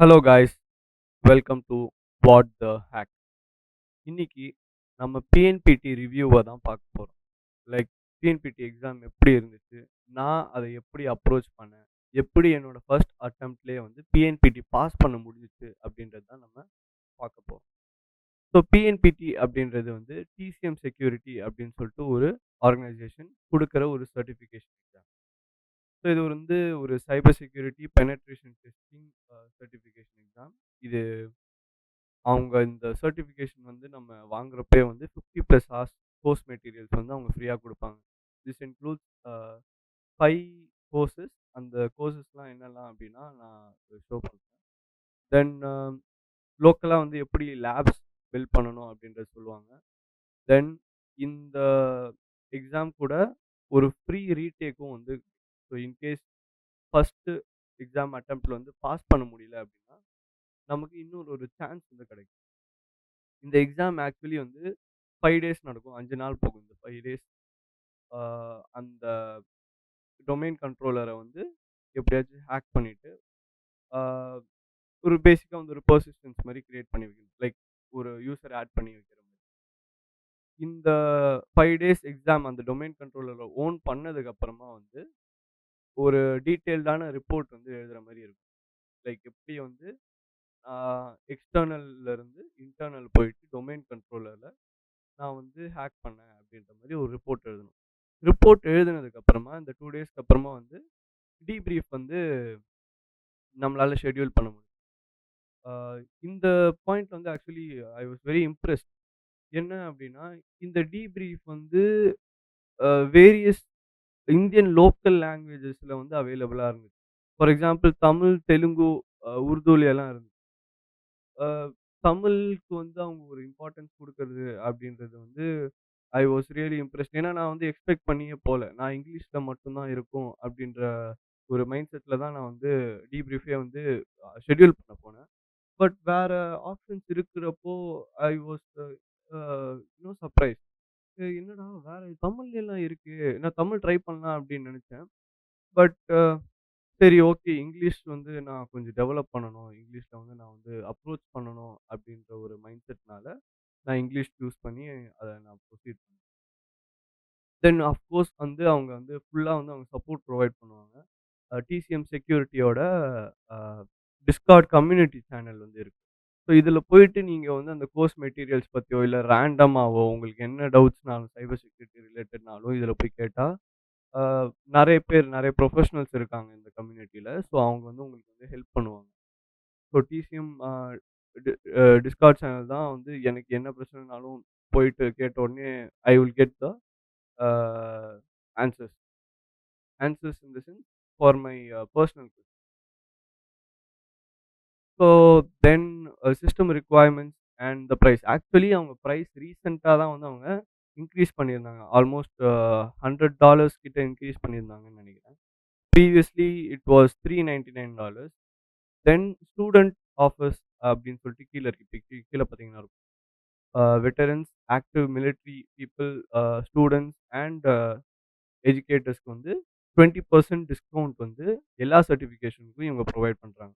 Hello guys, welcome to what the hack. இன்னைக்கு நம்ம பிஎன்பிடி ரிவ்யூவை தான் பார்க்க போகிறோம். லைக் பிஎன்பிடி எக்ஸாம் எப்படி இருந்துச்சு, நான் அதை எப்படி அப்ரோச் பண்ணேன், எப்படி என்னோட ஃபர்ஸ்ட் அட்டம்ப்ட்லேயே வந்து பிஎன்பிடி பாஸ் பண்ண முடிஞ்சிச்சு அப்படின்றது தான் நம்ம பார்க்க போகிறோம். ஸோ பிஎன்பிடி அப்படின்றது வந்து டிசிஎம் செக்யூரிட்டி அப்படின்னு சொல்லிட்டு ஒரு ஆர்கனைசேஷன் கொடுக்குற ஒரு சர்டிஃபிகேஷன் எக்ஸாம். ஸோ இது வந்து ஒரு cyber security penetration testing certification exam. இது அவங்க இந்த சர்டிஃபிகேஷன் வந்து நம்ம வாங்குறப்பயே வந்து 50+ ஹார்ஸ் கோர்ஸ் மெட்டீரியல்ஸ் வந்து அவங்க ஃப்ரீயா குடுப்பாங்க. This includes 5 courses. அந்த கோர்ஸஸ்லாம் என்னலாம் அப்டின்னா, நான் ஷோ பண்றேன். தென் லோக்கலா வந்து எப்படி லேப்ஸ் பில்ட் பண்ணணும் அப்டின்றத சொல்லுவாங்க. தென் இந்த எக்ஸாம் கூட ஒரு ஃப்ரீ ரீடேக்கும் வந்து ஸோ இன்கேஸ் ஃபர்ஸ்ட்டு எக்ஸாம் அட்டெம்ப்ட்ல வந்து பாஸ் பண்ண முடியல அப்டின்னா, நமக்கு இன்னொரு ஒரு சான்ஸ் வந்து கிடைக்கும். இந்த எக்ஸாம் ஆக்சுவலி வந்து 5 டேஸ் நடக்கும். 5 நாள் போகும் இந்த 5 டேஸ். ஆ அந்த டொமைன் கண்ட்ரோலர வந்து எப்படியாச்சும் ஹேக் பண்ணிட்டு, ஆ ஒரு பேசிக்கா வந்து ஒரு பெர்சிஸ்டன்ஸ் மாரி கிரியேட் பண்ணி வைக்கணும். லைக் ஒரு யூசர் ஆட் பண்ணி வைக்கிற மாரி. இந்த 5 டேஸ் எக்ஸாம் அந்த டொமைன் கண்ட்ரோலர ஓன் பண்ணதுக்கு அப்புறமா வந்து, ஒரு டீட்டெயில்டான ரிப்போர்ட் வந்து எழுதுற மாரி இருக்கும். லைக் எப்படி வந்து ஆ எக்ஸ்டர்னல்ல இருந்து இன்டர்னல் போயிட்டு டொமைன் கண்ட்ரோலர்ல நான் வந்து ஹேக் பண்ணேன் அப்படின்ற மாரி ஒரு ரிப்போர்ட் எழுதணும். ரிப்போர்ட் எழுதுனதுக்கு அப்புறமா, இந்த 2 டேஸ்க்கு அப்புறமா வந்து டீப்ரீஃப் வந்து நம்மளால ஷெட்யூல் பண்ண முடியும். ஆ இந்த பாயிண்ட் வந்து actually I was very impressed. என்ன அப்டின்னா, இந்த டீப்ரீஃப் வந்து வேரியஸ் இந்தியன் லோக்கல் லாங்குவேஜஸ்ல வந்து அவைலபிளா இருந்துச்சு. ஃபார் எக்ஸாம்பிள் தமிழ், தெலுங்கு, உருதுலலாம் இருந்துச்சு. அ தமிழுக்கு வந்து அவங்க ஒரு இம்பார்ட்டன்ஸ் குடுக்குறது அப்டின்றது வந்து ஐ வாஸ் ரியலி இம்ப்ரெஸ்ட். ஏன்னா நான் வந்து எக்ஸ்பெக்ட் பண்ணியே போல. நான் இங்கிலீஷ்ல மட்டும் தான் இருக்கும் அப்டின்ற ஒரு மைண்ட் செட்ல தான் நான் வந்து டீப்ரீஃபே வந்து ஷெட்யூல் பண்ண போனேன். பட் வேற ஆப்ஷன்ஸ் இருக்கிறப்போ ஐ வாஸ் சர்ப்ரைஸ்ட். என்னடா வேற தமிழ்லலாம் இருக்கு. நான் தமிழ் ட்ரை பண்ணலாம் அப்படின்னு நெனச்சேன். பட் சரி ஓகே இங்கிலீஷ் வந்து நான் கொஞ்சம் டெவலப் பண்ணணும். இங்கிலீஷ்ல வந்து நான் வந்து அப்ரோச் பண்ணணும் அப்படின்ற ஒரு மைண்ட் செட்னால நான் இங்கிலீஷ் சூஸ் பண்ணி அத நான் ப்ரொசீட் பண்ணேன். தென் அஃப்கோர்ஸ் வந்து அவங்க வந்து ஃபுல்லா வந்து அவங்க சப்போர்ட் ப்ரொவைட் பண்ணுவாங்க. டிசிஎம் செக்யூரிட்டியோட அ டிஸ்கார்ட் கம்யூனிட்டி சேனல் வந்து இருக்கு. ஸோ இதில போயிட்டு நீங்க வந்து அந்த கோர்ஸ் மெட்டீரியல்ஸ் பத்தியோ, இல்ல ரேண்டமாவோ உங்களுக்கு என்ன டவுட்ஸ்னாலும் சைபர் செக்யூரிட்டி ரிலேட்டட்னாலும் இதில போய் கேட்டா, அ நெறைய பேர் நெறைய ப்ரொஃபஷனல்ஸ் இருக்காங்க இந்த கம்யூனிட்டில. ஸோ அவங்க வந்து உங்களுக்கு வந்து ஹெல்ப் பண்ணுவாங்க. ஸோ டிசிஎம் டி டிஸ்கார்ட் சேனல் தான் வந்து எனக்கு என்ன பிரச்சனைனாலும் போயிட்டு கேட்ட உடனே I will get the uh answers. Answers in the sense for my personal question. So then system requirements and the price. Actually அவங்க பிரைஸ் ரீசென்ட்டா தான் வந்து அவங்க இன்கிரீஸ் பண்ணியிருந்தாங்க. ஆல்மோஸ்ட் $100 கிட்ட இன்கிரீஸ் பண்ணியிருந்தாங்கன்னு நெனைக்கிறேன். Previously it was $399. Then student offers அப்படின்னு சொல்லிட்டு கீழ இருக்கு. இப்ப கீழ பார்த்தீங்கன்னா இருக்கும். Veterans, active military people, students and எஜுகேட்டர்ஸ்க்கு வந்து 20% டிஸ்கவுண்ட் வந்து எல்லா சர்டிஃபிகேஷனுக்கும் இவங்க ப்ரொவைட் பண்றாங்க.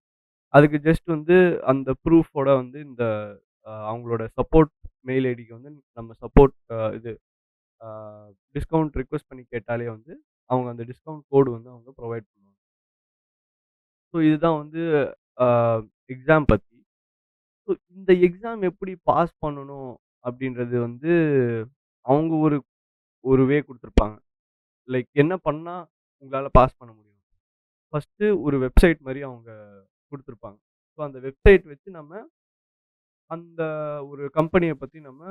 அதுக்கு ஜஸ்ட் வந்து அந்த ப்ரூஃபோட வந்து இந்த அவங்களோட சப்போர்ட் மெயில் ஐடிக்கு வந்து நம்ம சப்போர்ட் இது அ டிஸ்கவுண்ட் ரிக்வெஸ்ட் பண்ணி கேட்டாலே வந்து, அவங்க அந்த டிஸ்கவுண்ட் கோடு வந்து அவங்க ப்ரொவைட் பண்ணுவாங்க. ஸோ இதுதான் வந்து அ எக்ஸாம் பத்தி. ஸோ இந்த எக்ஸாம் எப்படி பாஸ் பண்ணணும் அப்படின்றது வந்து, அவங்க ஒரு ஒரு வே குடுத்துருப்பாங்க. லைக் என்ன பண்ணா உங்களால பாஸ் பண்ண முடியும்? ஃபர்ஸ்ட்டு ஒரு வெப்சைட் மாரி அவங்க குடுத்துருப்பாங்க. ஸோ அந்த வெப்சைட் வச்சு நம்ம அந்த ஒரு கம்பெனிய பத்தி நம்ம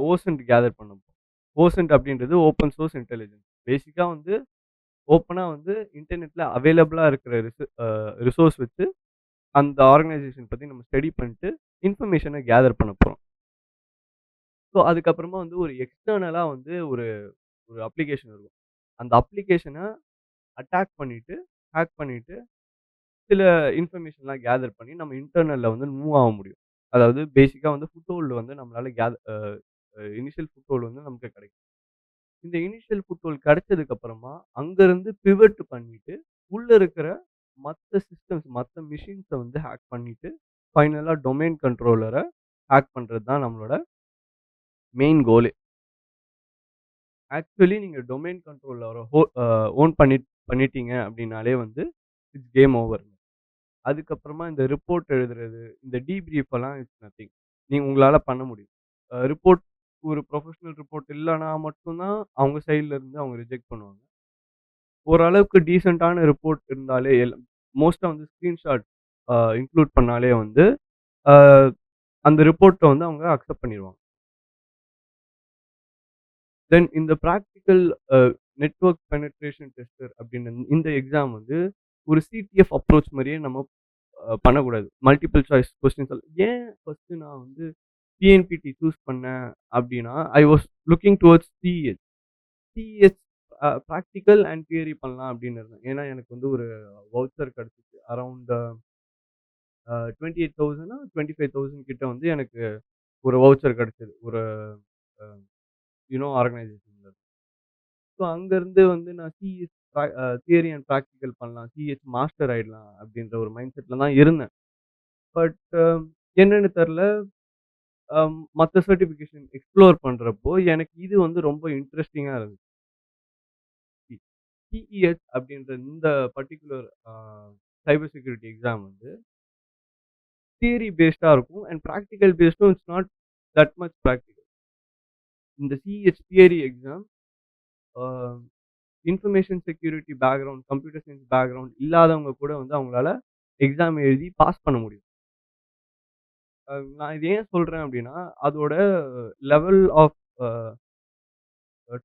ஓசென்ட் கேதர் பண்ணணும். ஓசென்ட் அப்படின்றது ஓப்பன் சோர்ஸ் இன்டெலிஜென்ஸ். பேசிக்கா வந்து ஓப்பனா வந்து இன்டர்நெட்ல அவைலபிளா இருக்கிற ரிசோர்ஸ் வச்சு அந்த ஆர்கனைசேஷன் பத்தி நம்ம ஸ்டடி பண்ணிட்டு இன்ஃபர்மேஷன கேதர் பண்ண போறோம். ஸோ அதுக்கப்புறமா வந்து ஒரு எக்ஸ்டர்னலா வந்து ஒரு ஒரு அப்ளிகேஷன் இருக்கும். அந்த அப்ளிகேஷன அட்டாக் பண்ணிட்டு, ஹேக் பண்ணிட்டு சில இன்ஃபர்மேஷன்லாம் கேதர் பண்ணி நம்ம இன்டர்னல்ல வந்து மூவ் ஆக முடியும். அதாவது பேசிக்கா வந்து ஃபுட்ஹோல்டு வந்து நம்மளால இனிஷியல் ஃபுட்ஹோல்டு வந்து நமக்கு கிடைக்கும். இந்த இனிஷியல் ஃபுட்ஹோல்டு கிடைச்சதுக்கு அப்புறமா, அங்கருந்து பிவட் பண்ணிட்டு, உள்ள இருக்கிற மத்த சிஸ்டம்ஸ், மத்த மெஷின்ஸ வந்து ஹேக் பண்ணிட்டு, ஃபைனலா டொமைன் கண்ட்ரோலர ஹேக் பண்றது தான் நம்மளோட மெயின் கோலே. ஆக்சுவலி நீங்க டொமைன் கண்ட்ரோலர ஓன் பண்ணிட்டீங்க அப்டின்னாலே வந்து இட்ஸ் கேம் ஓவர். அதுக்கப்புறமா இந்த ரிப்போர்ட் எழுதுறது, இந்த டீப்ரீஃப் எல்லாம் இட்ஸ் நத்திங். நீங்க உங்களால பண்ண முடியும். ரிப்போர்ட் ஒரு ப்ரொஃபஷனல் ரிப்போர்ட் இல்லன்னா மட்டும் தான் அவங்க சைட்ல இருந்து அவங்க ரிஜெக்ட் பண்ணுவாங்க. ஓரளவுக்கு டீசென்ட்டான ரிப்போர்ட் இருந்தாலே மோஸ்ட்டா வந்து ஸ்கிரீன்ஷாட் இன்க்ளூட் பண்ணாலே வந்து, அ அந்த ரிப்போர்ட்ட வந்து அவங்க அக்செப்ட் பண்ணிருவாங்க. தென் இந்த பிராக்டிகல் அ நெட்வொர்க் பெனட்ரேஷன் டெஸ்டர் அப்படின்னு இந்த எக்ஸாம் வந்து ஒரு சிடிஎஃப் அப்ரோச் மாரியே நம்ம பண்ணக்கூடாது. மல்டிபிள் சாய்ஸ் கொஸ்டின்ஸ் ஏன் ஃபர்ஸ்ட்டு நான் வந்து டிஎன்பிடி சூஸ் பண்ணேன் அப்டின்னா, ஐ was looking towards CH. CH practical and theory பண்ணலாம் அப்டின்னு இருந்தேன். ஏன்னா எனக்கு வந்து ஒரு வவுச்சர் கிடைச்சுச்சு. அரவுண்ட் 28,000 25,000 கிட்ட வந்து எனக்கு ஒரு வவுச்சர் கிடைச்சது. ஒரு அ ஆர்கனைசேஷன்ல. ஸோ அங்கருந்து வந்து நான் சிஎஸ் தியரி அண்ட் பிராக்டிகல் பண்ணலாம். சிஎச் மாஸ்டர் ஆயிடலாம் அப்டின்ற ஒரு மைண்ட் செட்ல தான் இருந்தேன். பட் என்னன்னு தெர்ல. மத்த சர்டிஃபிகேஷன் எக்ஸ்ப்ளோர் பண்றப்போ, எனக்கு இது வந்து ரொம்ப இன்ட்ரஸ்டிங்கா இருந்துச்சு. டிஇஎஸ் அப்படின்ற இந்த பர்ட்டிகுலர் சைபர் செக்யூரிட்டி எக்ஸாம் வந்து தியரி பேஸ்டா இருக்கும். அண்ட் பிராக்டிகல் பேஸ்டும் it's not that much practical. இந்த CH theory exam uh information security background, computer science background இல்லாதவங்க கூட வந்து அவங்களால எக்ஸாம் எழுதி பாஸ் பண்ண முடியும். நான் இத ஏன் சொல்றேன் அப்படின்னா, அதோட லெவல் ஆஃப் அ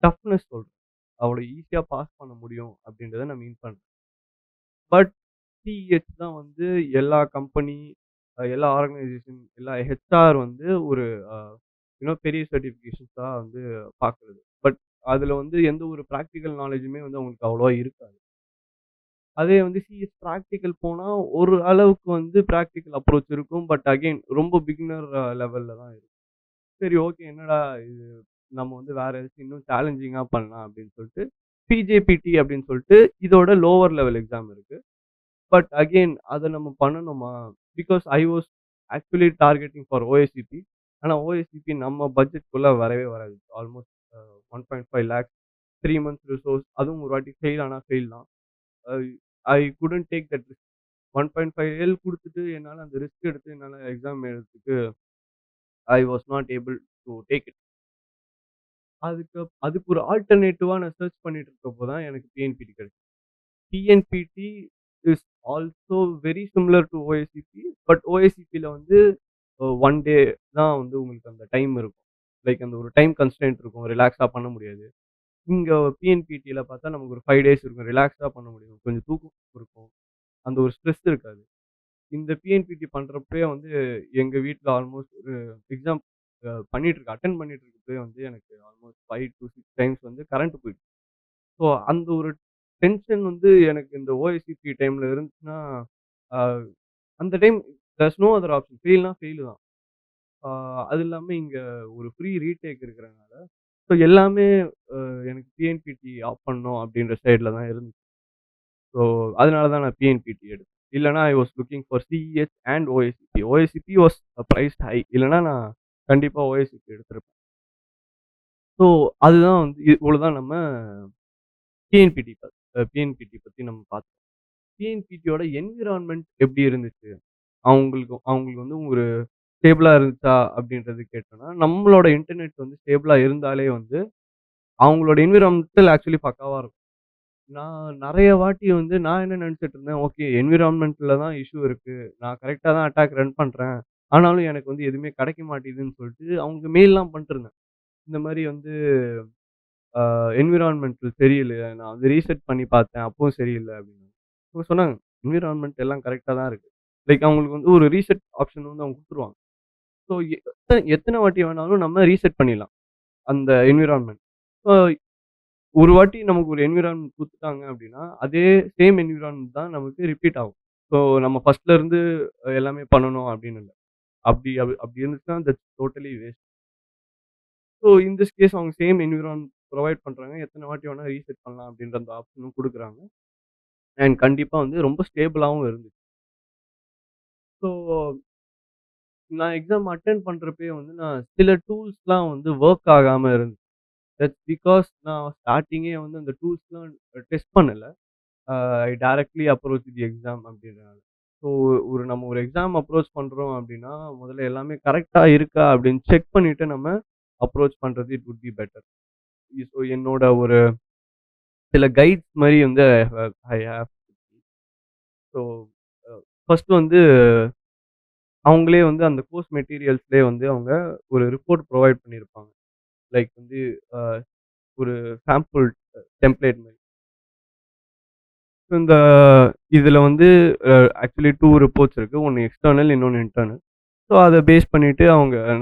டஃப்னஸ் சொல்றேன். அவ்வளோ ஈஸியா பாஸ் பண்ண முடியும் அப்படின்றத நான் மீன் பண்றேன். பட் சிஎச் தான் வந்து எல்லா கம்பெனி, எல்லா ஆர்கனைசேஷன், எல்லா ஹெச்ஆர் வந்து ஒரு அ பெரிய சர்டிஃபிகேஷன்ஸா வந்து பார்க்குறது. பட் அதுல வந்து எந்த ஒரு பிராக்டிகல் நாலேட்ஜுமே வந்து அவங்களுக்கு அவ்வளவா இருக்காது. அதே வந்து சிஎஸ் பிராக்டிகல் போனா ஒரு அளவுக்கு வந்து பிராக்டிகல் அப்ரோச் இருக்கும். பட் அகைன் ரொம்ப பிகினர் லெவல்ல தான் இருக்கும். சரி ஓகே என்னடா இது நம்ம வந்து வேற ஏதாச்சும் இன்னும் சேலஞ்சிங்கா பண்ணலாம் அப்படின்னு சொல்லிட்டு, பிஜேபிடி அப்படின்னு சொல்லிட்டு இதோட லோவர் லெவல் எக்ஸாம் இருக்கு. பட் அகைன் அத நம்ம பண்ணணுமா? Because I was actually targeting for OSCP. ஆனா ஓஎஸ்சிபி நம்ம பட்ஜெட்குள்ள வரவே வராது. ஆல்மோஸ்ட் 1.5 லேக்ஸ் 3 மந்த்ஸ் ரிசோர்ஸ் அதுவும் ஒரு வாட்டி ஃபெயில் ஆனா ஃபெயில் தான். I I couldn't take that risk. 1.5 L குடுத்துட்டு என்னால அந்த ரிஸ்க் எடுத்து என்னால எக்ஸாம் எழுதுறதுக்கு I was not able to take it. அதுக்கு ஒரு ஆல்டர்னேட்டிவா நான் சர்ச் பண்ணிட்டு இருக்கப்போ தான் எனக்கு டிஎன்பிடி கிடைச்சது. TNPT is also very similar to OSCP. But ஓஎஸ்சிபில வந்து 1 டே தான் வந்து உங்களுக்கு அந்த டைம் இருக்கும். லைக் அந்த ஒரு டைம் கன்ஸ்ட்ரெயின்ட் இருக்கும். ரிலாக்ஸா பண்ண முடியாது. இங்க பிஎன்பிடில பார்த்தா நமக்கு ஒரு 5 டேஸ் இருக்கும். ரிலாக்ஸா பண்ண முடியும். கொஞ்சம் தூக்கம் இருக்கும். அந்த ஒரு ஸ்ட்ரெஸ் இருக்காது. இந்த பிஎன்பிடி பண்றப்பயே வந்து எங்க வீட்ல ஆல்மோஸ்ட் ஒரு எக்ஸாம் அட்டெண்ட் பண்ணிட்டு இருக்கப்பயே வந்து எனக்கு ஆல்மோஸ்ட் 5 டூ 6 டைம்ஸ் வந்து கரண்ட் போயிடுச்சு. ஸோ அந்த ஒரு டென்ஷன் வந்து எனக்கு இந்த ஓஎஸ்சிபி டைம்ல இருந்துச்சுன்னா, அ அந்த time there's no other option. ஃபெயில்னா ஃபெயிலு தான். ஆ அது இல்லாம இங்க ஒரு ஃப்ரீ ரீடேக் இருக்கிறனால, ஸோ எல்லாமே அ எனக்கு பிஎன்பிடி ஆப் பண்ணணும் அப்படின்ற சைட்ல தான் இருந்துச்சு. ஸோ அதனால தான் நான் பிஎன்பிடி எடுத்தேன். இல்லன்னா I was looking for CEH and OSCP. OSCP was priced high. இல்லன்னா நான் கண்டிப்பா ஓஎஸ்சிபி எடுத்திருப்பேன். ஸோ அதுதான் வந்து இவ்வளோதான் நம்ம டிஎன்பிடி பிஎன்பிடி பத்தி நம்ம பார்த்தோம். டிஎன்பிடியோட என்விரான்மென்ட் எப்படி இருந்துச்சு? அவங்களுக்கு அவங்களுக்கு வந்து ஒரு ஸ்டேபிளா இருந்துச்சா? அப்படின்றது கேட்டோம்னா, நம்மளோட இன்டர்நெட் வந்து ஸ்டேபிளா இருந்தாலே வந்து, அவங்களோட என்விரான்மென்டல் ஆக்சுவலி பக்காவா இருக்கும். நான் நெறைய வாட்டி வந்து நான் என்ன நெனச்சுட்டு இருந்தேன், ஓகே என்விரான்மென்ட்ல தான் இஷ்யூ இருக்கு. நான் கரெக்ட்டா தான் அட்டாக் ரன் பண்றேன். ஆனாலும் எனக்கு வந்து எதுவுமே கிடைக்க மாட்டேங்குதுன்னு சொல்லிட்டு, அவங்க மெயில்லாம் பண்ணிட்டுருந்தேன். இந்த மாரி வந்து என்விரான்மென்டல் சரியில்ல. நான் வந்து ரீசெட் பண்ணி பார்த்தேன். அப்பவும் சரியில்ல அப்படின்னு. அவங்க சொன்னாங்க, என்விரான்மென்ட் எல்லாம் கரெக்ட்டா தான் இருக்கு. லைக் அவங்களுக்கு வந்து ஒரு ரீசெட் ஆப்ஷன் வந்து அவங்க குடுத்துருவாங்க. ஸோ எத்தன வாட்டி வேணாலும் நம்ம ரீசெட் பண்ணிடலாம். அந்த என்விரான்மென்ட். ஸோ ஒரு வாட்டி நமக்கு ஒரு என்விரான்மென்ட் குடுத்துட்டாங்க அப்படின்னா, அதே சேம் என்விரான்மென்ட் தான் நமக்கு ரிப்பீட் ஆகும். ஸோ நம்ம ஃபர்ஸ்ட்ல இருந்து எல்லாமே பண்ணணும் அப்படின்னு இல்ல. அப்படி இருந்துச்சுன்னா that's totally waste. So in this case அவங்க சேம் என்விரான்மென்ட் புரொவைட் பண்றாங்க. எத்தன வாட்டி வேணா ரீசெட் பண்ணலாம் அப்படின்ற அந்த ஆப்ஷனும் குடுக்குறாங்க. அண்ட் கண்டிப்பா வந்து ரொம்ப ஸ்டேபிளாவும் இருந்துச்சு. ஸோ நான் எக்ஸாம் அட்டெண்ட் பண்றப்பயே வந்து நான் சில டூல்ஸ்லாம் வந்து வொர்க் ஆகாம இருந்துச்சு. தட்ஸ் பிகாஸ் நான் ஸ்டார்ட்டிங்கே வந்து அந்த டூல்ஸ்லாம் டெஸ்ட் பண்ணல. ஐ டைரக்ட்லி அப்ரோச் தி எக்ஸாம் அப்படின்றனால. ஸோ நம்ம ஒரு எக்ஸாம் அப்ரோச் பண்றோம் அப்படின்னா, முதல்ல எல்லாமே கரெக்ட்டா இருக்கா அப்படின்னு செக் பண்ணிட்டு நம்ம அப்ரோச் பண்றது it would be better. So என்னோட ஒரு சில கைட்ஸ் மாரி வந்து I have so a first வந்து அவங்களே வந்து அந்த கோர்ஸ் மெட்டீரியல்ஸ்லயே வந்து அவங்க ஒரு ரிப்போர்ட் ப்ரொவைட் பண்ணியிருப்பாங்க. லைக் வந்து அ ஒரு சாம்பிள் டெம்ப்ளேட் மாரி. இந்த இதுல வந்து ஆக்சுவலி 2 ரிப்போர்ட்ஸ் இருக்கு. ஒண்ணு எக்ஸ்டர்னல், இன்னொன்னு இன்டர்னல். ஸோ அத பேஸ் பண்ணிட்டு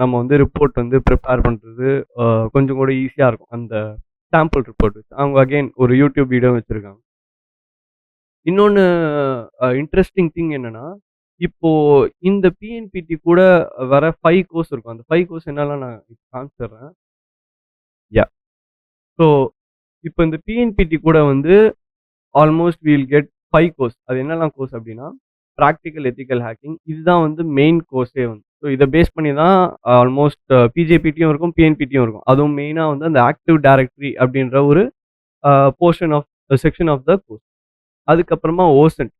நம்ம வந்து ரிப்போர்ட் வந்து பிரிப்பேர் பண்றது அ கொஞ்சம் கூட ஈஸியா இருக்கும். அந்த சாம்பிள் ரிப்போர்ட் வச்சு. அவங்க அகைன் ஒரு யூடியூப் வீடியோ வச்சிருக்காங்க. இன்னொன்னு இன்ட்ரஸ்டிங் திங் என்னன்னா, இப்போ இந்த பிஎன்பிடி கூட வர 5 கோர்ஸ் இருக்கும். அந்த 5 கோர்ஸ் என்னலாம் நான் காமிச்சிடுறேன். யாஹ்! ஸோ இப்போ இந்த பிஎன்பிடி கூட வந்து almost we will get 5 course. அது என்னலாம் கோர்ஸ் அப்டின்னா, பிராக்டிகல் எத்திக்கல் ஹேக்கிங் இதுதான் வந்து மெயின் கோர்ஸே வந்து. ஸோ இத பேஸ் பண்ணி தான் ஆல்மோஸ்ட் பிஜேபிடியும் இருக்கும், பிஎன்பிடியும் இருக்கும். அதுவும் மெயினா வந்து அந்த ஆக்டிவ் டைரக்டரி அப்டின்ற ஒரு uh portion of section of the course. அதுக்கப்புறமா ஓசென்ட்.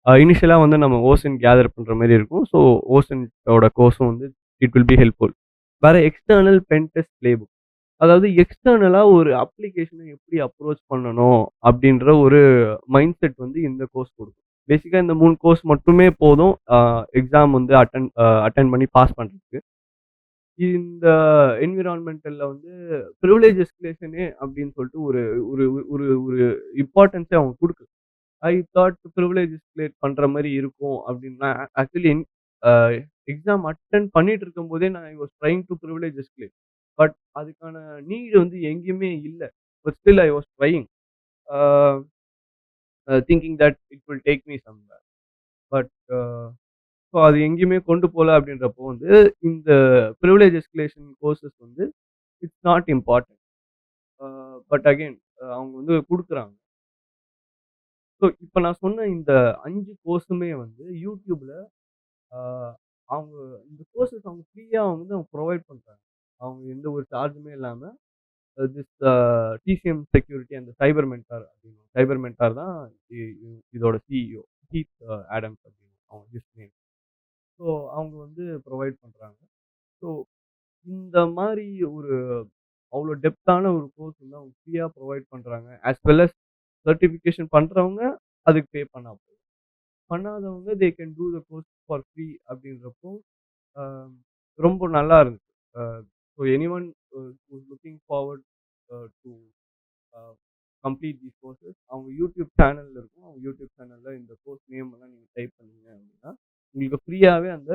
இனிஷியலா வந்து நம்ம ஓசென்ட் கேதர் பண்ற மாரி இருக்கும். ஸோ ஓசென்ட்டோட கோர்ஸும் வந்து இட் வில் பி ஹெல்ப்ஃபுல். வேற எக்ஸ்டர்னல் பென் டெஸ்ட் பிளேபுக். அதாவது எக்ஸ்டர்னலா ஒரு அப்ளிகேஷன எப்படி அப்ரோச் பண்ணணும் அப்டின்ற ஒரு மைண்ட் செட் வந்து இந்த கோர்ஸ் குடுக்கும். பேசிக்கா இந்த 3 கோர்ஸ் மட்டுமே போதும். எக்ஸாம் வந்து அட்டெண்ட் பண்ணி பாஸ் பண்றதுக்கு. இந்த என்விரான்மென்டல்ல வந்து பிரிவிலேஜ் எஸ்கலேஷனே அப்டின்னு சொல்லிட்டு ஒரு ஒரு ஒரு ஒரு இம்பார்ட்டன்ஸே அவங்க குடுக்கல. ஐ தாட் பிரிவிலேஜ் எஸ்கலேட் பண்ற மாரி இருக்கும் அப்டின்னு நான் ஆக்சுவலி அ எக்ஸாம் அட்டெண்ட் பண்ணிட்டு இருக்கும்போதே நான் I was trying to privilege escalate. But அதுக்கான நீட் வந்து எங்கேயுமே இல்ல. But still I was trying. Uh thinking that it will take me somewhere. But so அது எங்கேயுமே கொண்டு போல அப்டின்றப்போ வந்து இந்த பிரிவிலேஜ் எஸ்கலேஷன் கோர்சஸ் வந்து it's not important. Uh but again அவங்க வந்து குடுக்குறாங்க. ஸோ இப்ப நான் சொன்ன இந்த 5 கோர்ஸுமே வந்து YouTubeல ஆ அவங்க இந்த கோர்ஸஸ் அவங்க ஃப்ரீயா வந்து அவங்க புரொவைட் பண்றாங்க. அவங்க எந்த ஒரு சார்ஜுமே இல்லாம this TCM security and cyber mentor அப்படின்னு. சைபர் மென்டார் தான் இதோட சிஇஓ. கீத் ஆடம்ஸ் அப்படின்னு அவங்க ஹிஸ் நேம். ஸோ அவங்க வந்து புரொவைட் பண்றாங்க. ஸோ இந்த மாரி ஒரு அவ்ளோ டெப்த்தான ஒரு கோர்ஸ் வந்து அவங்க ஃப்ரீயா புரொவைட் பண்றாங்க. ஆஸ் வெல் அஸ் சர்டிஃபிகேஷன் பண்றவங்க அதுக்கு பே பண்ணா போதும். பண்ணாதவங்க they can do the course for free அப்படின்றப்போ அ ரொம்ப நல்லா இருந்துச்சு. So anyone who is looking forward to a complete these courses அவங்க யூடியூப் சேனல் இருக்கும். அவங்க யூடியூப் சேனல்ல இந்த கோர்ஸ் நேம் எல்லாம் நீங்க டைப் பண்ணீங்க அப்படின்னா, உங்களுக்கு ஃப்ரீயாவே அந்த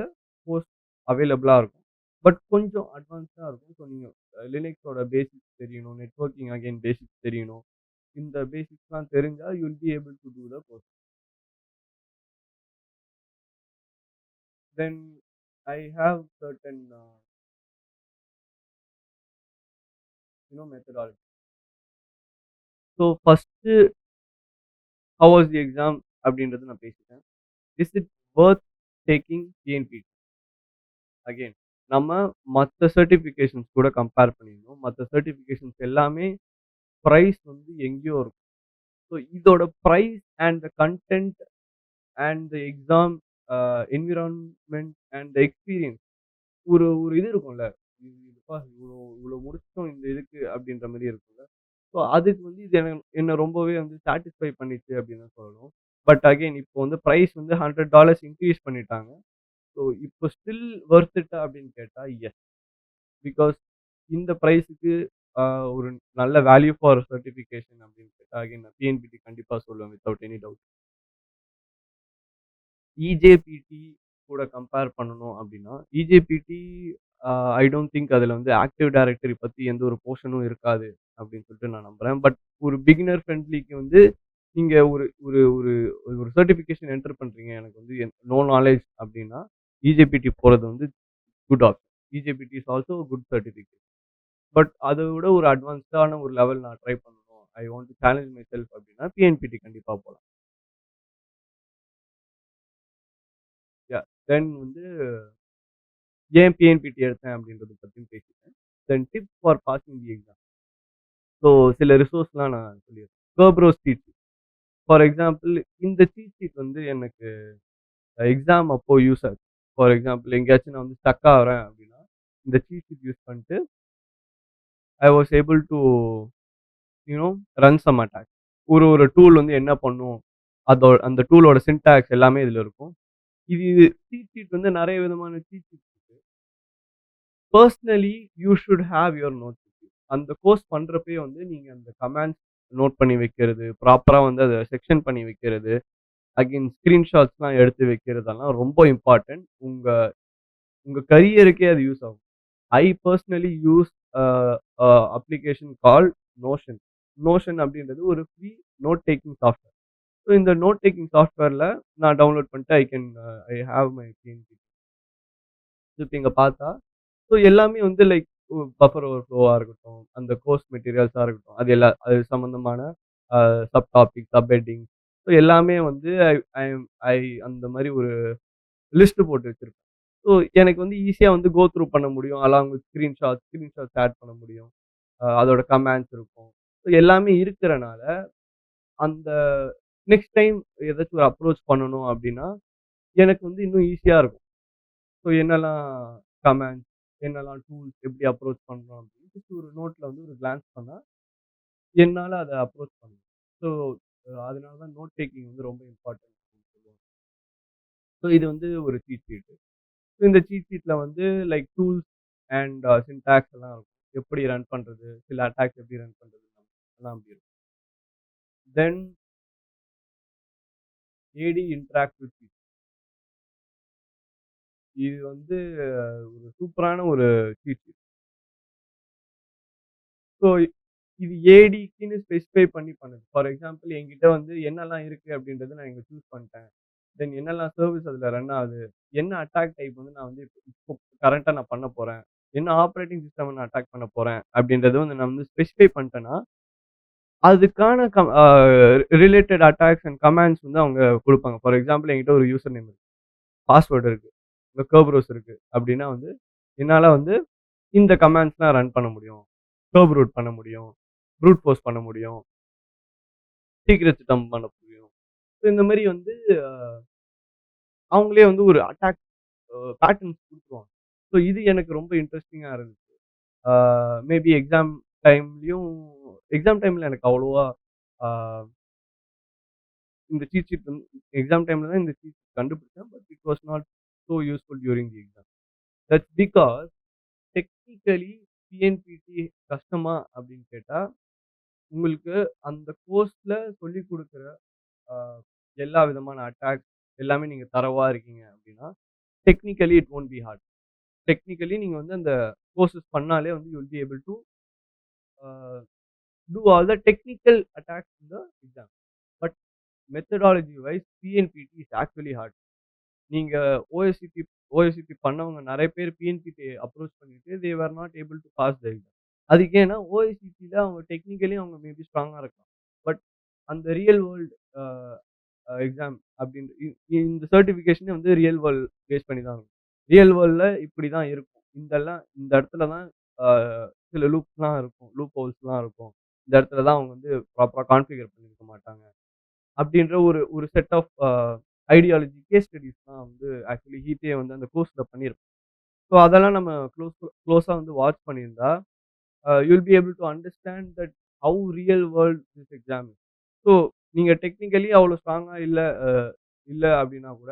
கோர்ஸ் அவைலபிளா இருக்கும். பட் கொஞ்சம் அட்வான்ஸ்டா இருக்கும். ஸோ நீங்க லினக்ஸோட பேசிக்ஸ் தெரியணும். நெட்வொர்க்கிங் அகைன் பேசிக்ஸ் தெரியணும். இந்த பேசிக்ஸ்லாம் தெரிஞ்சா you will be able to do the course. Then I have certain methodology. So first how was the exam அப்படின்றத நான் பேசிட்டேன். Is it worth taking TNPT? Again நம்ம மத்த சர்டிஃபிகேஷன்ஸ் கூட கம்பேர் பண்ணியிருந்தோம். மத்த சர்டிஃபிகேஷன்ஸ் எல்லாமே பிரைஸ் வந்து எங்கேயோ இருக்கும். ஸோ இதோட price and the content and the exam environment and the experience ஒரு ஒரு இது இருக்கும்ல. இதுப்பா இவ்ளோ இவ்ளோ முடிச்சுட்டோம் இந்த இதுக்கு அப்படின்ற மாரி இருக்கும்ல. ஸோ அதுக்கு வந்து இது என்ன ரொம்பவே வந்து சாட்டிஸ்ஃபை பண்ணிச்சு அப்படின்னு தான் சொல்லணும். பட் அகைன் இப்போ வந்து பிரைஸ் வந்து $100 இன்கிரீஸ் பண்ணிட்டாங்க. ஸோ இப்போ ஸ்டில் வொர்த் இட்டா அப்படின்னு கேட்டா, எஸ். பிகாஸ் இந்த பிரைஸ்க்கு ஒரு நல்ல வேல்யூ ஃபார் சர்டிஃபிகேஷன் அப்படின்னு கேட்டா, அகைன் நான் டிஎன்பிடி கண்டிப்பா சொல்லுவேன் வித்தவுட் எனி டவுட். இஜேபிடி கூட கம்பேர் பண்ணணும் அப்படின்னா, இஜேபிடி ஐ டோன்ட் திங்க் அதுல வந்து ஆக்டிவ் டைரக்டரி பத்தி எந்த ஒரு போர்ஷனும் இருக்காது அப்படின்னு சொல்லிட்டு நான் நம்புறேன். பட் ஒரு பிகினர் ஃப்ரெண்ட்லிக்கு வந்து நீங்க ஒரு ஒரு ஒரு ஒரு சர்டிஃபிகேஷன் என்டர் பண்றீங்க. எனக்கு வந்து நோ நாலேட்ஜ் அப்படின்னா, இஜேபிடி போறது வந்து good option. EJPT is also good certificate. But அத விட ஒரு அட்வான்ஸ்டான ஒரு லெவல் நான் ட்ரை பண்ணணும். I want to challenge myself அப்படின்னா, பிஎன்பிடி கண்டிப்பா போலாம். தென் வந்து ஏன் பிஎன்பிடி எடுத்தேன் அப்படின்றத பத்தியும் பேசிட்டேன். Then tips for passing the exam. So சில ரிசோர்ஸ்லாம் நான் சொல்லியிருக்கேன். Kerberos cheat sheet. For example இந்த சீட் ஷீட் வந்து எனக்கு எக்ஸாம் அப்போ யூஸ் ஆச்சு. ஃபார் எக்ஸாம்பிள் எங்கேயாச்சும் நான் வந்து ஸ்டக் ஆகுறேன் அப்படின்னா, இந்த சீட் ஷீட் யூஸ் பண்ணிட்டு I was able to run some attack. ஒரு ஒரு டூல் வந்து என்ன பண்ணும்? அந்த டூலோட சின்டாக்ஸ் எல்லாமே இதுல இருக்கும். இது சீட் ஷீட் வந்து நெறைய விதமான சீட் ஷீட் இருக்கு. Personally you should have your notes with you. அந்த கோர்ஸ் பண்றப்பயே வந்து நீங்க அந்த கமாண்ட்ஸ் நோட் பண்ணி வைக்கிறது, ப்ராப்பரா வந்து அத செக்ஷன் பண்ணி வைக்கிறது, அகைன் ஸ்கிரீன்ஷாட்ஸ்லாம் எடுத்து வைக்கிறதெல்லாம் ரொம்ப இம்பார்ட்டன்ட். உங்க உங்க கரியருக்கே அது யூஸ் ஆகும். I personally use a a application called Notion. Notion அப்படின்றது ஒரு free note taking software. So இந்த நோட் டேக்கிங் சாஃப்ட்வேர்ல நான் டவுன்லோட் பண்ணிட்டு ஐ ஹேவ் மை பிஎன்பி. இப்ப இங்க பார்த்தா, ஸோ எல்லாமே வந்து லைக் பஃபர் ஓவர்ஃப்ளோவா இருக்கட்டும், அந்த கோர்ஸ் மெட்டீரியல்ஸா இருக்கட்டும், அது சம்மந்தமான uh sub topic, sub heading so எல்லாமே வந்து ஐ ஐ ஐ அந்த மாரி ஒரு லிஸ்ட் போட்டு வச்சிருப்பேன். ஸோ எனக்கு வந்து ஈஸியா வந்து கோ த்ரூ பண்ண முடியும். அலாங் வித் ஸ்கிரீன்ஷாட்ஸ் ஆட் பண்ண முடியும். அதோட கமாண்ட்ஸ் இருக்கும். ஸோ எல்லாமே இருக்கிறனால, அந்த நெக்ஸ்ட் டைம் ஏதாச்சும் ஒரு அப்ரோச் பண்ணணும் அப்டின்னா, எனக்கு வந்து இன்னும் ஈஸியா இருக்கும். ஸோ என்னலாம் கமாண்ட்ஸ், என்னலாம் டூல்ஸ் எப்படி அப்ரோச் பண்ணணும் அப்படின்னு ஜஸ்ட் ஒரு நோட்ல வந்து ஒரு கிளான்ஸ் பண்ணா, என்னால அத அப்ரோச் பண்ண முடியும். ஸோ அதனால தான் நோட் டேக்கிங் வந்து ரொம்ப இம்பார்ட்டன்ட் அப்படின்னு சொல்லுவாங்க. ஸோ இது வந்து ஒரு சீட் ஷீட். இந்த சீட் ஷீட்ல வந்து லைக் டூல்ஸ் அண்ட் சின்டாக்ஸ் எல்லாம் இருக்கும். எப்படி ரன் பண்றது, சில அட்டாக்ஸ் எப்படி ரன் பண்றது எல்லாம் அப்படி இருக்கும். தென் ஏடி இன்டராக்டிவ் சீட். இது வந்து ஒரு சூப்பரான ஒரு சீட் ஷீட். ஸோ இது ஏடிக்குன்னு ஸ்பெசிஃபை பண்ணி பண்ணுது. ஃபார் எக்ஸாம்பிள் என்கிட்ட வந்து என்னலாம் இருக்கு அப்படின்றத நான் இங்க சூஸ் பண்ணிட்டேன். தென் என்னலாம் சர்வீஸ் அதுல ரன் ஆகுது. என்ன அட்டாக் டைப் வந்து நான் வந்து இப்போ கரண்ட்டா நான் பண்ண போறேன். என்ன ஆப்பரேட்டிங் சிஸ்டம் நான் அட்டாக் பண்ண போறேன் அப்படின்றத வந்து நான் வந்து ஸ்பெசிஃபை பண்ணிட்டேன்னா, அதுக்கான ரிலேட்டட் அட்டாக்ஸ் அண்ட் கமாண்ட்ஸ் வந்து அவங்க குடுப்பாங்க. ஃபார் எக்ஸாம்பிள் என்கிட்ட ஒரு யூசர் நேம் இருக்கு. பாஸ்வேர்ட் இருக்கு. இந்த Kerberos இருக்கு. அப்படின்னா வந்து என்னால வந்து இந்த கமாண்ட்ஸ்லாம் ரன் பண்ண முடியும். கர்ப் ரூட் பண்ண முடியும். ப்ரூட் ஃபோர்ஸ் பண்ண முடியும். சீக்ரெட்ஸ் டம்ப் பண்ண முடியும். ஸோ இந்த மாரி வந்து அ அவங்களே வந்து ஒரு அட்டாக் பேட்டர்ன்ஸ் குடுத்துருவாங்க. ஸோ இது எனக்கு ரொம்ப இன்ட்ரஸ்டிங்கா இருந்துச்சு. ஆ மேபி டைம்லயும் எக்ஸாம் டைம்ல எனக்கு அவ்வளவா ஆ இந்த சீட் ஷீட் வந்து எக்ஸாம் டைம்ல தான் இந்த சீட் கண்டுபிடிச்சேன். But it was not so useful during the exam. That's because technically TNPT கஷ்டமா அப்படின்னு கேட்டா, உங்களுக்கு அந்த கோர்ஸ்ல சொல்லிக் குடுக்குற அ எல்லா விதமான அட்டாக்ஸ் எல்லாமே நீங்க தரோவா இருக்கீங்க அப்படின்னா, technically it won't be hard. Technically நீங்க வந்து அந்த கோர்ஸஸ் பண்ணாலே வந்து you will be able to uh do all the technical attacks in the exam. But methodology wise PNPT is actually hard. நீங்க ஓஎஸ்சிபி ஓஎஸ்சிபி பண்ணவங்க நெறைய பேர் பிஎன்பிடி அப்ரோச் பண்ணிட்டு they were not able to pass the exam. அதுக்கு ஏன்னா ஓஎஸ்சிபில அவங்க technically அவங்க maybe ஸ்ட்ராங்கா இருக்கலாம். பட் அந்த ரியல் வேர்ல்ட் அ எக்ஸாம் அப்படின்ற இந்த சர்டிஃபிகேஷனே வந்து ரியல் வேர்ல்ட் பேஸ் பண்ணி தான் இருக்கும். ரியல் வேர்ல்ட்ல இப்படி தான் இருக்கும். இந்த இடத்துல தான் அ சில லூப்ஸ்லாம் இருக்கும். லூப் ஹோல்ஸ்லாம் இருக்கும். இந்த இடத்துல தான் அவங்க வந்து ப்ராப்பரா கான்ஃபிகர் பண்ணியிருக்க மாட்டாங்க. அப்படின்ற ஒரு ஒரு செட் ஆஃப் ஐடியாலஜி கேஸ் ஸ்டடீஸ்லாம் வந்து ஆக்சுவலி ஹீட்டே வந்து அந்த கோர்ஸ்ல பண்ணியிருப்பான். ஸோ அதெல்லாம் நம்ம க்ளோஸா வந்து வாட்ச் பண்ணியிருந்தா, you will be able to understand that how real world this exam is. So நீங்க டெக்னிக்கலி அவ்வளோ ஸ்ட்ராங்கா இல்ல அப்படின்னா கூட,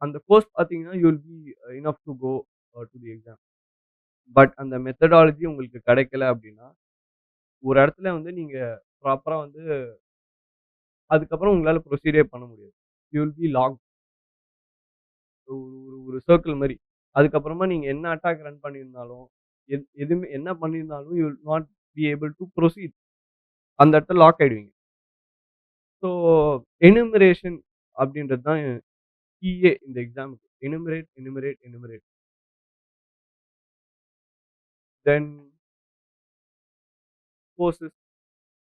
அந்த கோர்ஸ் பார்த்தீங்கன்னா, you will be enough to go to the exam. But அந்த மெத்தடாலஜி உங்களுக்கு கிடைக்கல அப்படின்னா, ஒரு இடத்துல வந்து நீங்க ப்ராப்பரா வந்து அதுக்கப்புறம் உங்களால ப்ரொசீடே பண்ண முடியாது. You will B locked. ஒரு ஒரு ஒரு சர்க்கிள் மாரி. அதுக்கப்புறமா நீங்க என்ன அட்டாக் ரன் பண்ணியிருந்தாலும், எதுவுமே என்ன பண்ணியிருந்தாலும் you will not be able to proceed. அந்த இடத்துல லாக் ஆயிடுவீங்க. ஸோ எனுமரேஷன் அப்படின்றது தான் கீயே இந்த எக்ஸாம்க்கு. எனுமரேட். தென் கோர்ஸஸ்.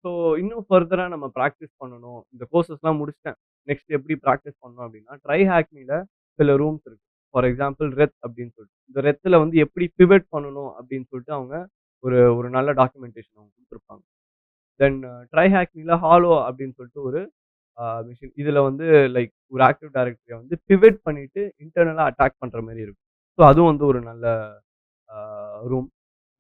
ஸோ இன்னும் ஃபர்தரா நம்ம பிராக்டிஸ் பண்ணணும். இந்த கோர்ஸஸ்லாம் முடிச்சுட்டேன். நெக்ஸ்ட் எப்படி பிராக்டிஸ் பண்ணணும் அப்படின்னா, ட்ரை ஹேக்மில சில ரூம்ஸ் இருக்கு. ஃபார் எக்ஸாம்பிள் ரெத் அப்படின்னு சொல்லிட்டு. இந்த ரெத்துல வந்து எப்படி பிவட் பண்ணணும் அப்படின்னு சொல்லிட்டு அவங்க ஒரு ஒரு நல்ல டாக்குமென்டேஷன் அவங்க குடுத்துருப்பாங்க. தென் ட்ரைஹாக்னில ஹாலோ அப்படின்னு சொல்லிட்டு ஒரு மிஷின். இதுல வந்து லைக் ஒரு ஆக்டிவ் டைரக்டரிய வந்து பிவட் பண்ணிட்டு இன்டர்னலா அட்டாக் பண்ற மாரி இருக்கும். ஸோ அதுவும் வந்து ஒரு நல்ல ரூம்.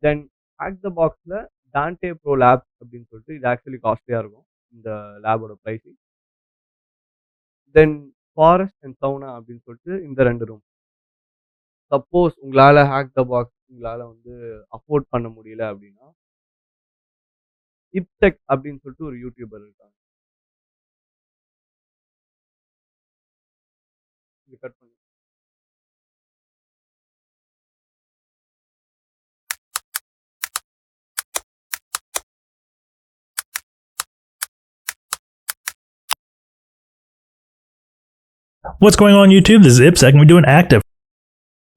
தென் ஹேக் த பாக்ஸ்ல டான்டே ப்ரோ லேப்ஸ் அப்படின்னு சொல்லிட்டு இது ஆக்சுவலி காஸ்ட்லியா இருக்கும். இந்த லேபோட pricing. Then forest and sauna அப்படின்னு சொல்லிட்டு இந்த 2 ரூம். சப்போஸ் உங்களால ஹேக் த பாக்ஸ் உங்களால வந்து அஃபோர்ட் பண்ண முடியல அப்படின்னா, இப்டெக் அப்படின்னு சொல்லிட்டு ஒரு யூடியூபர் இருக்காங்க. இது கட் பண்ணு. What's going on YouTube? This is Ipsec and we're doing active.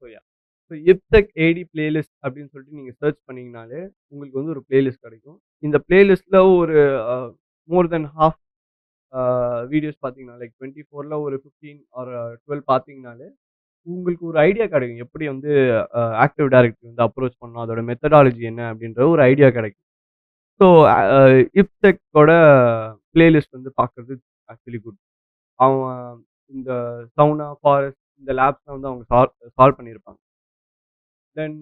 So yeah. So IppSec AD playlist அப்படின்னு சொல்லிட்டு நீங்க சர்ச் பண்ணீங்கனாலே, உங்களுக்கு வந்து ஒரு பிளேலிஸ்ட் கிடைக்கும். இந்த பிளேலிஸ்ட்ல ஒரு மோர் தென் ஹால்ஃப் வீடியோஸ் பார்த்தீங்கன்னா, லைக் 24ல ஒரு 15 ஆர் 12 பார்த்தீங்கனாலே, உங்களுக்கு ஒரு ஐடியா கிடைக்கும். எப்படி வந்து ஆக்டிவ் டைரக்டரி வந்து அப்ரோச் பண்ணணும். அதோட மெத்தடாலஜி என்ன அப்படின்ற ஒரு ஐடியா கிடைக்கும். ஸோ இப்டெக்கோட பிளேலிஸ்ட் வந்து பார்க்கறது ஆக்சுவலி குட். அவன் இந்த சவுனா, ஃபாரஸ்ட் இந்த லேப்ஸ்லாம் வந்து அவங்க சால்வ் பண்ணியிருப்பாங்க. தென்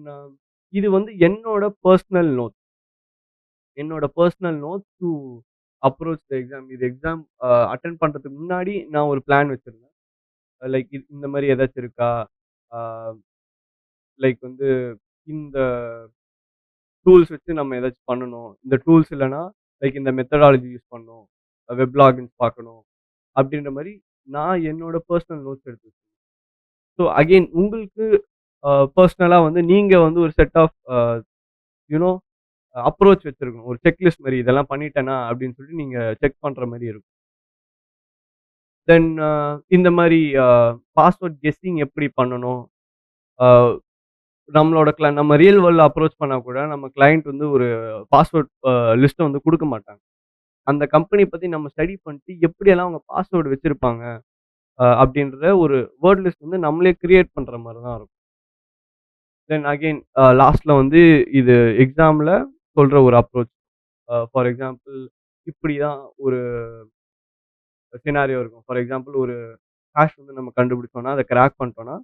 இது வந்து என்னோட பெர்சனல் நோட். என்னோட personal note to approach the exam. இது எக்ஸாம் அட்டெண்ட் பண்றதுக்கு முன்னாடி நான் ஒரு பிளான் வச்சிருந்தேன். லைக் இந்த மாரி ஏதாச்சும் இருக்கா? ஆ லைக் வந்து இந்த டூல்ஸ் வச்சு நம்ம ஏதாச்சும் பண்ணணும். இந்த டூல்ஸ் இல்லன்னா, லைக் இந்த மெத்தடாலஜி யூஸ் பண்ணணும். வெப் லாகின்ஸ் பார்க்கணும். அப்படின்ற மாரி நான் என்னோட பெர்சனல் நோட்ஸ் எடுத்து வச்சிருக்கேன். ஸோ அகைன் உங்களுக்கு பெர்சனலா வந்து நீங்க வந்து ஒரு set of you know approach வச்சிருக்கணும். ஒரு செக்லிஸ்ட் மாரி இதெல்லாம் பண்ணிட்டேனா அப்படின்னு சொல்லிட்டு நீங்க செக் பண்ற மாரி இருக்கும். தென் இந்த மாரி பாஸ்வேர்ட் கெஸ்ஸிங் எப்படி பண்ணணும்? அ நம்மளோட நம்ம ரியல் வேர்ல்ட்ல அப்ரோச் பண்ணா கூட நம்ம கிளையண்ட் வந்து ஒரு பாஸ்வேர்ட் லிஸ்ட்ட வந்து குடுக்க மாட்டாங்க. அந்த கம்பெனி பத்தி நம்ம ஸ்டடி பண்ணிட்டு எப்படியெல்லாம் அவங்க பாஸ்வேர்ட் வச்சிருப்பாங்க அப்படின்ற ஒரு வேர்ட் லிஸ்ட் வந்து நம்மளே கிரியேட் பண்ற மாரி தான் இருக்கும். தென் அகைன் லாஸ்ட்ல வந்து இது எக்ஸாம்ல சொல்ற ஒரு அப்ரோச். ஃபார் எக்ஸாம்பிள் இப்படி தான் ஒரு சினாரியோ இருக்கும். ஃபார் எக்ஸாம்பிள் ஒரு ஹேஷ் வந்து நம்ம கண்டுபிடிச்சோம்னா, அத கிராக் பண்ணிட்டோம்னா,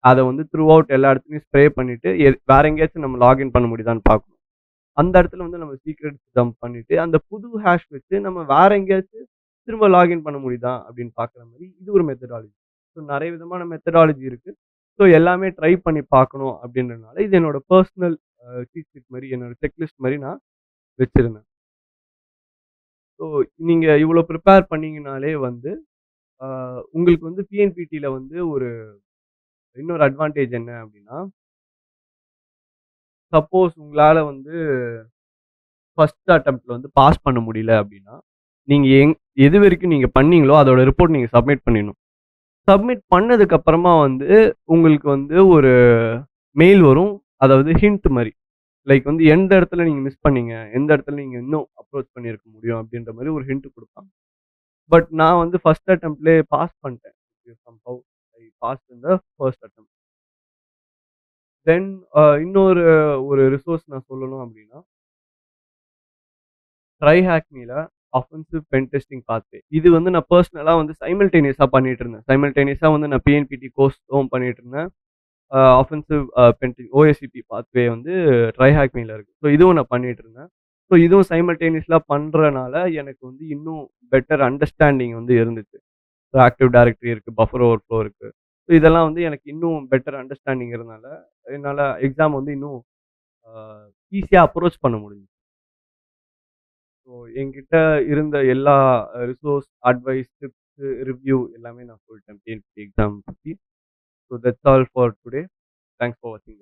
அத வந்து த்ரூ அவுட் எல்லா இடத்துலயும் ஸ்ப்ரே பண்ணிட்டு, வேற எங்கேயாச்சும் நம்ம லாகின் பண்ண முடியுதான்னு பார்க்கணும். அந்த இடத்துல வந்து நம்ம சீக்ரெட் ஜம்ப் பண்ணிட்டு, அந்த புது ஹேஷ் வச்சு நம்ம வேற எங்கேயாச்சும் திரும்ப லாகின் பண்ண முடியுதா அப்படின்னு பார்க்குற மாரி இது ஒரு மெத்தடாலஜி. ஸோ நெறைய விதமான மெத்தடாலஜி இருக்கு. ஸோ எல்லாமே ட்ரை பண்ணி பார்க்கணும் அப்படின்றனால, இது என்னோட பெர்சனல் சீட் ஷீட் மாரி, என்னோட செக்லிஸ்ட் மாரி நான் வச்சிருந்தேன். ஸோ நீங்க இவ்வளோ ப்ரிப்பேர் பண்ணீங்கனாலே வந்து, அ உங்களுக்கு வந்து பிஎன்பிடில வந்து ஒரு இன்னொரு அட்வான்டேஜ் என்ன அப்படின்னா, சப்போஸ் உங்களால வந்து ஃபர்ஸ்ட் அட்டெம்ப்ட்ல வந்து பாஸ் பண்ண முடியல அப்படின்னா, நீங்க எது வரைக்கும் நீங்க பண்ணீங்களோ அதோட ரிப்போர்ட் நீங்க சப்மிட் பண்ணிடணும். சப்மிட் பண்ணதுக்கு அப்புறமா வந்து உங்களுக்கு வந்து ஒரு மெயில் வரும். அதாவது ஹிண்ட் மாரி. லைக் வந்து எந்த இடத்துல நீங்க மிஸ் பண்ணீங்க, எந்த இடத்துல நீங்க இன்னும் அப்ரோச் பண்ணியிருக்க முடியும் அப்படின்ற மாரி ஒரு ஹிண்ட் குடுப்பாங்க. பட் நான் வந்து ஃபர்ஸ்ட் அட்டெம்ப்ட்லயே பாஸ் பண்ணிட்டேன். Somehow I passed in the first attempt. Then இன்னொரு ஒரு ரிசோர்ஸ் நான் சொல்லணும் அப்படின்னா, ட்ரைஹாக்னில அஃபென்சிவ் பென் டெஸ்டிங் பாத்வே. இது வந்து நான் பெர்சனலா வந்து சைமல்டேனியஸா பண்ணிட்டு இருந்தேன். சைமல்டேனியஸா வந்து நான் பிஎன்பிடி கோர்ஸும் பண்ணிட்டு இருந்தேன். அஃபென்சிவ் பென்டிங் ஓஎஸ்சிபி பாத்வே வந்து ட்ரைஹாக்னில இருக்கு. ஸோ இதுவும் நான் பண்ணிட்டு இருந்தேன். ஸோ இதுவும் சைமல்டேனியஸ்லா பண்றனால எனக்கு வந்து இன்னும் பெட்டர் அண்டர்ஸ்டாண்டிங் வந்து இருந்துச்சு. ஆக்டிவ் டைரக்டரி இருக்கு, பஃபர் ஓவர்ஃப்ளோ இருக்கு. ஸோ இதெல்லாம் வந்து எனக்கு இன்னும் பெட்டர் அண்டர்ஸ்டாண்டிங் இருந்தனால, என்னால எக்ஸாம் வந்து இன்னும் அ ஈஸியா அப்ரோச் பண்ண முடிஞ்சுது. ஸோ என்கிட்ட இருந்த எல்லா ரிசோர்ஸ், அட்வைஸ், டிப்ஸ், ரிவ்யூ எல்லாமே நான் சொல்லிட்டேன் டிஎன்பிஎஸ்சி எக்ஸாம் பத்தி. So that's all for today. Thanks for வாட்சிங்.